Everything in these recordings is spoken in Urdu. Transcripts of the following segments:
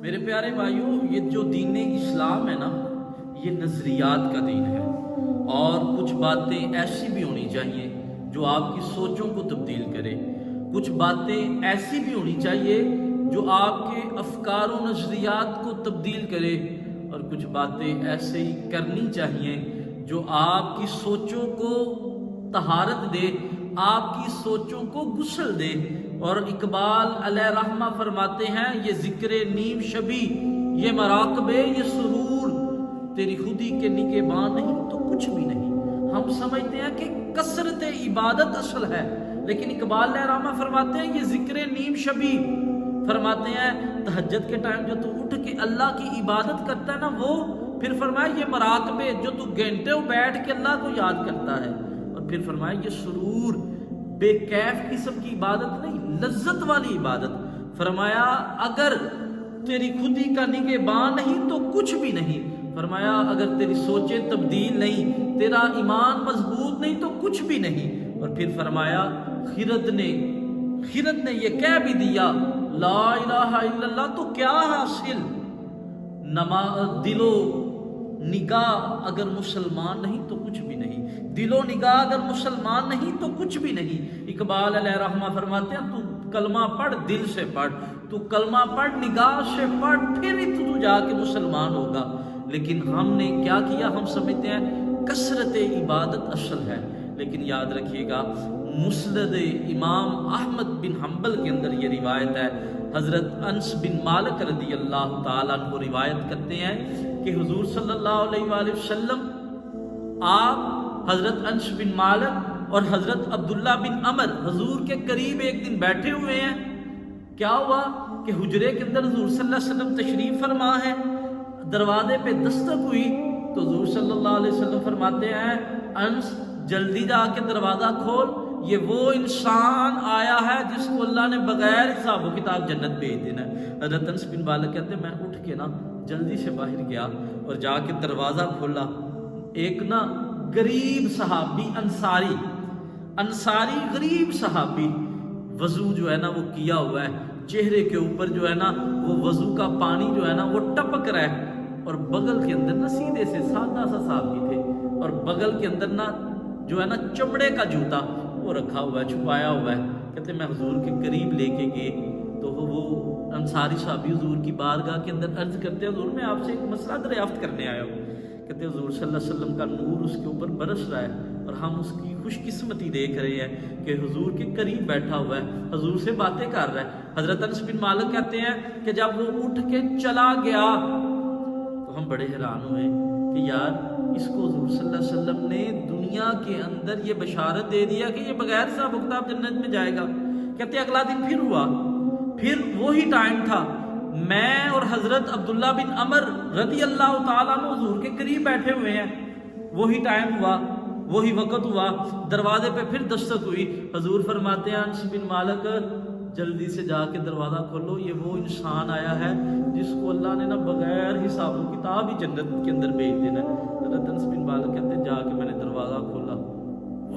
میرے پیارے بھائیوں، یہ جو دین اسلام ہے نا، یہ نظریات کا دین ہے، اور کچھ باتیں ایسی بھی ہونی چاہیے جو آپ کی سوچوں کو تبدیل کرے، کچھ باتیں ایسی بھی ہونی چاہیے جو آپ کے افکار و نظریات کو تبدیل کرے، اور کچھ باتیں ایسے ہی کرنی چاہیے جو آپ کی سوچوں کو طہارت دے، آپ کی سوچوں کو غسل دے۔ اور اقبال علیہ رحمہ فرماتے ہیں، یہ ذکر نیم شبی، یہ مراقبے، یہ سرور تیری خودی کے نگہباں نہیں تو کچھ بھی نہیں۔ ہم سمجھتے ہیں کہ کثرت عبادت اصل ہے، لیکن اقبال علیہ رحمہ فرماتے ہیں یہ ذکر نیم شبی، فرماتے ہیں تہجد کے ٹائم جو تو اٹھ کے اللہ کی عبادت کرتا ہے نا، وہ پھر فرمایا یہ مراقبے، جو تو گھنٹوں بیٹھ کے اللہ کو یاد کرتا ہے، اور پھر فرمایا یہ سرور، بے کیف قسم کی عبادت نہیں، لذت والی عبادت۔ فرمایا اگر تیری خودی کا نگہباں نہیں تو کچھ بھی نہیں۔ فرمایا اگر تیری سوچیں تبدیل نہیں، تیرا ایمان مضبوط نہیں تو کچھ بھی نہیں۔ اور پھر فرمایا خرد نے یہ کہہ بھی دیا لا الہ الا اللہ تو کیا حاصل، دل و نگاہ اگر مسلمان نہیں تو کچھ بھی نہیں، دل و نگاہ اگر مسلمان نہیں تو کچھ بھی نہیں۔ اقبال علیہ رحمہ فرماتے ہیں تو کلمہ پڑھ، دل سے پڑھ، تو کلمہ پڑھ، نگاہ سے پڑھ، پھر ہی تو جا کے مسلمان ہوگا۔ لیکن ہم نے کیا کیا؟ ہم سمجھتے ہیں کثرت عبادت اصل ہے، لیکن یاد رکھیے گا مسند امام احمد بن حنبل کے اندر یہ روایت ہے، حضرت انس بن مالک رضی اللہ تعالیٰ عنہ روایت کرتے ہیں کہ حضور صلی اللہ علیہ وآلہ وسلم، آپ حضرت انس بن مالک اور حضرت عبداللہ بن عمر حضور کے قریب ایک دن بیٹھے ہوئے ہیں۔ کیا ہوا کہ حجرے کے اندر حضور صلی اللہ علیہ وسلم تشریف فرما ہے، دروازے پہ دستک ہوئی تو حضور صلی اللہ علیہ وسلم فرماتے ہیں انس جلدی جا کے دروازہ کھول، یہ وہ انسان آیا ہے جس کو اللہ نے بغیر حساب و کتاب جنت بھیج دینا ہے۔ حضرت انس بن مالک کہتے ہیں میں اٹھ کے نا جلدی سے باہر گیا اور جا کے دروازہ کھولا، ایک نا غریب صحابی، انصاری غریب صحابی، وضو جو ہے نا وہ کیا ہوا ہے، چہرے کے اوپر جو ہے نا وہ وضو کا پانی جو ہے نا وہ ٹپک رہا ہے، اور بغل کے اندر نا سیدھے سے سادہ سا صحابی تھے، اور بغل کے اندر نا جو ہے نا چمڑے کا جوتا وہ رکھا ہوا ہے، چھپایا ہوا ہے۔ کہتے میں حضور کے قریب لے کے گئے تو وہ انصاری صحابی حضور کی بارگاہ کے اندر عرض کرتے ہیں حضور میں آپ سے ایک مسئلہ دریافت کرنے آیا ہوں۔ کہتے حضور صلی اللہ علیہ وسلم کا نور اس کے اوپر برس رہا ہے، اور ہم اس کی خوش قسمتی دیکھ رہے ہیں کہ حضور کے قریب بیٹھا ہوا ہے، حضور سے باتیں کر رہا ہے۔ حضرت انس بن مالک کہتے ہیں کہ جب وہ اٹھ کے چلا گیا تو ہم بڑے حیران ہوئے کہ یار اس کو حضور صلی اللہ علیہ وسلم نے دنیا کے اندر یہ بشارت دے دیا کہ یہ بغیر حساب و کتاب جنت میں جائے گا۔ کہتے اگلا دن پھر ہوا، پھر وہی ٹائم تھا، میں اور حضرت عبداللہ بن عمر رضی اللہ تعالیٰ عنہ حضور کے قریب بیٹھے ہوئے ہیں، وہی ٹائم ہوا، وہی وقت ہوا، دروازے پہ پھر دستک ہوئی، حضور فرماتے ہیں انس بن مالک جلدی سے جا کے دروازہ کھولو، یہ وہ انسان آیا ہے جس کو اللہ نے نا بغیر حساب و کتاب ہی جنت کے اندر بھیج دینا ہے۔ حضرت انس بن مالک کہتے جا کے میں نے دروازہ کھولا،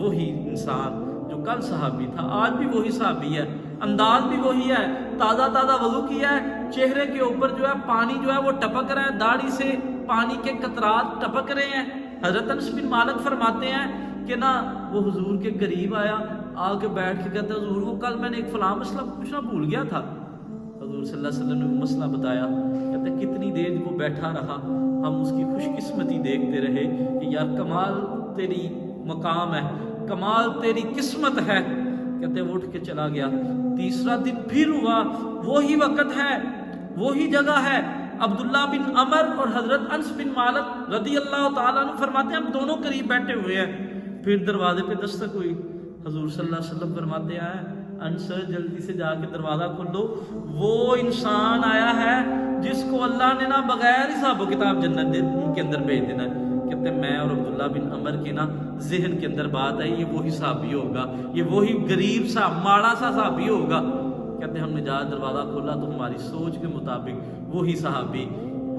وہی انسان جو کل صحابی تھا آج بھی وہی صحابی ہے، انداز بھی وہی ہے، تازہ وضو کیا ہے، چہرے کے اوپر جو ہے پانی جو ہے وہ ٹپک رہا ہے، داڑھی سے پانی کے قطرات ٹپک رہے ہیں۔ حضرت انس بن مالک فرماتے ہیں کہ نا وہ حضور کے قریب آیا، آ کے بیٹھ کے کہتا ہے حضور کو کل میں نے ایک فلاں مسئلہ پوچھنا بھول گیا تھا۔ حضور صلی اللہ علیہ وسلم نے وہ مسئلہ بتایا، کہتے ہیں کتنی دیر وہ بیٹھا رہا، ہم اس کی خوش قسمتی دیکھتے رہے کہ یار کمال تیری مقام ہے، کمال تیری قسمت ہے۔ کہتے وہ اٹھ کے چلا گیا، تیسرا دن پھر ہوا، وہی وقت ہے، وہی جگہ ہے، عبداللہ بن عمر اور حضرت انس بن مالک رضی اللہ تعالیٰ عنہ فرماتے ہیں ہم دونوں قریب بیٹھے ہوئے ہیں، پھر دروازے پہ دستک ہوئی، حضور صلی اللہ علیہ وسلم فرماتے ہیں انس جلدی سے جا کے دروازہ کھول دو، وہ انسان آیا ہے جس کو اللہ نے نا بغیر حساب و کتاب جنت کے اندر بھیج دینا ہے۔ کہتے ہیں میں اور عبداللہ بن عمر کے نا ذہن کے اندر بات آئی، یہ وہی صحابی ہوگا، یہ وہی غریب سا ماڑا سا صحابی ہوگا۔ کہتے ہیں ہم نے جا دروازہ کھولا تو ہماری سوچ کے مطابق وہی صحابی،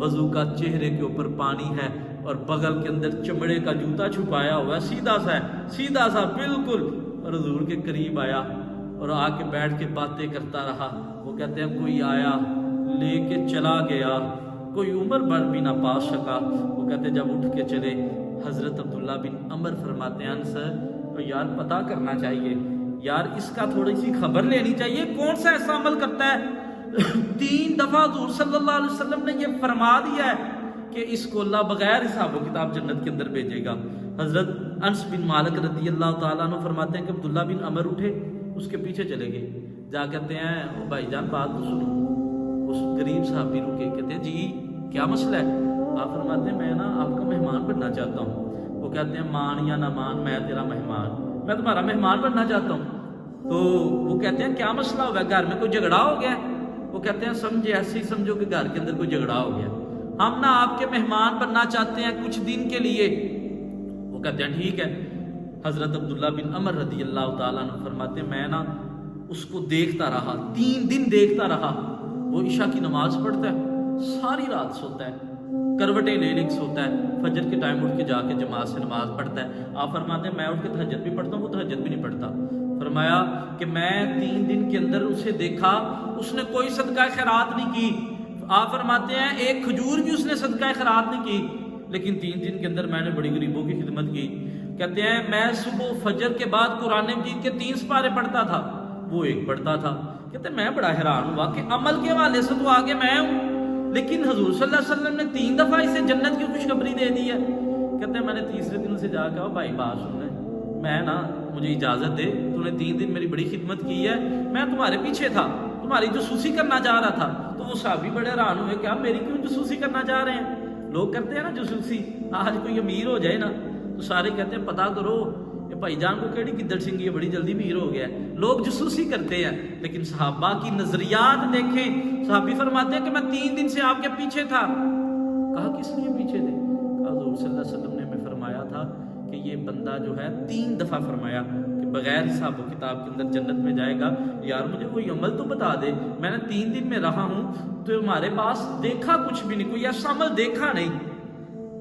وضو کا چہرے کے اوپر پانی ہے اور بغل کے اندر چمڑے کا جوتا چھپایا ہوا ہے، سیدھا سا بالکل، اور حضور کے قریب آیا اور آ کے بیٹھ کے باتیں کرتا رہا۔ وہ کہتے ہیں کوئی آیا لے کے چلا گیا، کوئی عمر بھر بھی نہ پا سکا۔ وہ کہتے جب اٹھ کے چلے، حضرت عبداللہ بن عمر فرماتے ہیں انس تو یار پتہ کرنا چاہیے، یار اس کا تھوڑی سی خبر لینی چاہیے، کون سا ایسا عمل کرتا ہے 3 دفعہ حضور صلی اللہ علیہ وسلم نے یہ فرما دیا ہے کہ اس کو اللہ بغیر حساب و کتاب جنت کے اندر بھیجے گا۔ حضرت انس بن مالک رضی اللہ تعالیٰ عنہ فرماتے ہیں کہ عبداللہ بن عمر اٹھے، اس کے پیچھے چلے گئے، جا کہتے ہیں او بھائی جان بات تو سنو۔ اس غریب صحابی رکے، کہتے ہیں جی کیا مسئلہ ہے؟ آپ فرماتے ہیں میں نا آپ کا مہمان بننا چاہتا ہوں۔ وہ کہتے ہیں مان یا نہ مان میں تیرا مہمان، میں تمہارا مہمان بننا چاہتا ہوں۔ تو وہ کہتے ہیں کیا مسئلہ ہوا ہے، گھر میں کوئی جھگڑا ہو گیا ہے؟ وہ کہتے ہیں سمجھے ایسے ہی سمجھو کہ گھر کے اندر کوئی جھگڑا ہو گیا، ہم نا آپ کے مہمان بننا چاہتے ہیں کچھ دن کے لیے۔ وہ کہتے ہیں ٹھیک ہے۔ حضرت عبداللہ بن عمر رضی اللہ تعالیٰ عنہ فرماتے ہیں میں نا اس کو دیکھتا رہا، 3 دن دیکھتا رہا۔ وہ عشاء کی نماز پڑھتا ہے، ساری رات سوتا ہے، کروٹیں لے لے کے سوتا ہے، فجر کے ٹائم اٹھ کے جا کے جماعت سے نماز پڑھتا ہے۔ آپ فرماتے ہیں میں اٹھ کے تہجد بھی پڑھتا ہوں، وہ تہجد بھی نہیں پڑھتا۔ فرمایا کہ میں 3 دن کے اندر اسے دیکھا، اس نے کوئی صدقہ خیرات نہیں کی۔ آپ فرماتے ہیں ایک کھجور بھی اس نے صدقہ خیرات نہیں کی، لیکن 3 دن کے اندر میں نے بڑی غریبوں کی خدمت کی۔ کہتے ہیں میں صبح فجر کے بعد قرآن مجید کے 3 سپارے پڑھتا تھا، وہ 1 پڑھتا تھا۔ کہتے ہیں میں بڑا حیران ہوا کہ عمل کے حوالے سے تو آگے میں ہوں، لیکن حضور صلی اللہ علیہ وسلم نے 3 دفعہ اسے جنت کی خوشخبری دے دی ہے۔ کہتے ہیں میں نے تیسرے دن سے جا کے بھائی بات سن لیں، میں نا مجھے اجازت دے، تو نے 3 دن میری بڑی خدمت کی ہے، میں تمہارے پیچھے تھا، تمہاری جاسوسی کرنا چاہ رہا تھا۔ تو وہ صحابی بڑے حیران ہوئے کیا میری کیوں جاسوسی کرنا چاہ رہے ہیں؟ لوگ کرتے ہیں نا جاسوسی، آج کوئی امیر ہو جائے نا تو سارے کہتے ہیں پتہ کرو یہ بھائی جان کو کیڑی گدڑ سنگھی ہے، بڑی جلدی امیر ہو گیا ہے، لوگ جاسوسی کرتے ہیں۔ لیکن صحابہ کی نظریات دیکھیں، صحابی فرماتے ہیں کہ میں 3 دن سے آپ کے پیچھے تھا۔ کہا کس لیے پیچھے تھے؟ کہا حضور صلی اللہ علیہ وسلم نے ہمیں فرمایا تھا کہ یہ بندہ جو ہے 3 دفعہ فرمایا کہ بغیر حساب و کتاب کے اندر جنت میں جائے گا۔ یار مجھے کوئی عمل تو بتا دے، میں نے 3 دن میں رہا ہوں تو ہمارے پاس دیکھا کچھ بھی نہیں، کوئی ایسا عمل دیکھا نہیں۔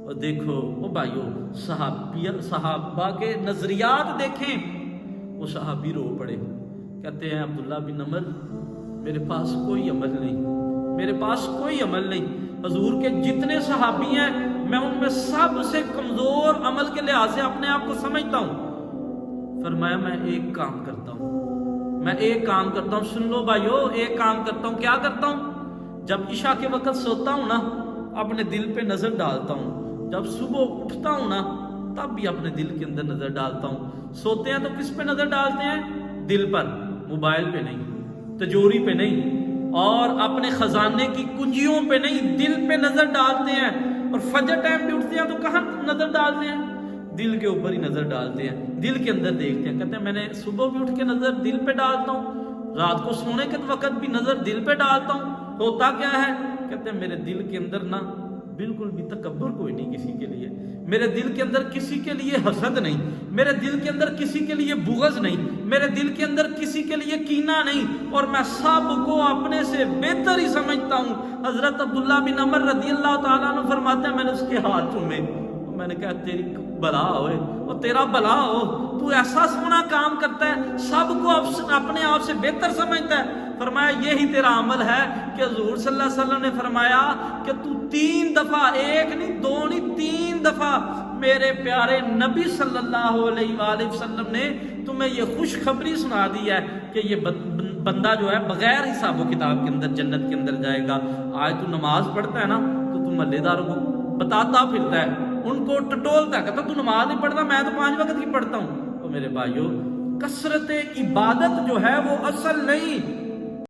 اور دیکھو وہ بھائیو صحابہ کے نظریات دیکھیں، وہ صحابی رو پڑے، کہتے ہیں عبداللہ بن عمر میرے پاس کوئی عمل نہیں، میرے پاس کوئی عمل نہیں، حضور کے جتنے صحابی ہیں میں ان میں سب سے کمزور عمل کے لحاظ سے اپنے آپ کو سمجھتا ہوں۔ فرمایا میں ایک کام کرتا ہوں، میں ایک کام کرتا ہوں، سن لو بھائیو، ایک کام کرتا ہوں۔ کیا کرتا ہوں؟ جب عشاء کے وقت سوتا ہوں نا اپنے دل پہ نظر ڈالتا ہوں، جب صبح اٹھتا ہوں نا تب بھی اپنے دل کے اندر نظر ڈالتا ہوں۔ سوتے ہیں تو کس پہ نظر ڈالتے ہیں؟ دل پر، موبائل پہ نہیں، تجوری پہ نہیں، اور اپنے خزانے کی کنجیوں پہ نہیں، دل پہ نظر ڈالتے ہیں۔ اور فجر ٹائم پہ اٹھتے ہیں تو کہاں نظر ڈالتے ہیں؟ دل کے اوپر ہی نظر ڈالتے ہیں، دل کے اندر دیکھتے ہیں۔ کہتے ہیں میں نے صبح بھی اٹھ کے نظر دل پہ ڈالتا ہوں، رات کو سونے کے وقت بھی نظر دل پہ ڈالتا ہوں۔ ہوتا کیا ہے؟ کہتے ہیں میرے دل کے اندر نا بالکل بھی تکبر کوئی نہیں کسی کے لیے، میرے دل کے اندر کسی کے لیے حسد نہیں، میرے دل کے اندر کسی کے لیے بغض نہیں، میرے دل کے اندر کسی کے لیے کینہ نہیں، اور میں سب کو اپنے سے بہتر ہی سمجھتا ہوں۔ حضرت عبداللہ بن عمر رضی اللہ تعالیٰ عنہ فرماتے ہیں میں نے اس کے ہاتھ چومے، میں نے کہا تیری بلا ہوئے اور تیرا بلا ہو، تو ایسا سونا کام کرتا ہے، سب کو اپنے آپ سے بہتر سمجھتا ہے۔ فرمایا یہی تیرا عمل ہے کہ حضور صلی اللہ علیہ وسلم نے فرمایا کہ تو 3 دفعہ، 1 نہیں 2 نہیں 3 دفعہ میرے پیارے نبی صلی اللہ علیہ وآلہ وسلم نے تمہیں یہ خوشخبری سنا دی ہے کہ یہ بندہ جو ہے بغیر حساب و کتاب کے اندر جنت کے اندر جائے گا۔ آج تو نماز پڑھتا ہے نا تو تم محلے داروں کو بتاتا پھرتا ہے، ان کو ٹٹولتا ہے، کہتا تو نماز نہیں پڑھتا، میں تو 5 وقت کی پڑھتا ہوں۔ تو میرے بھائیو کثرت عبادت جو ہے وہ اصل نہیں،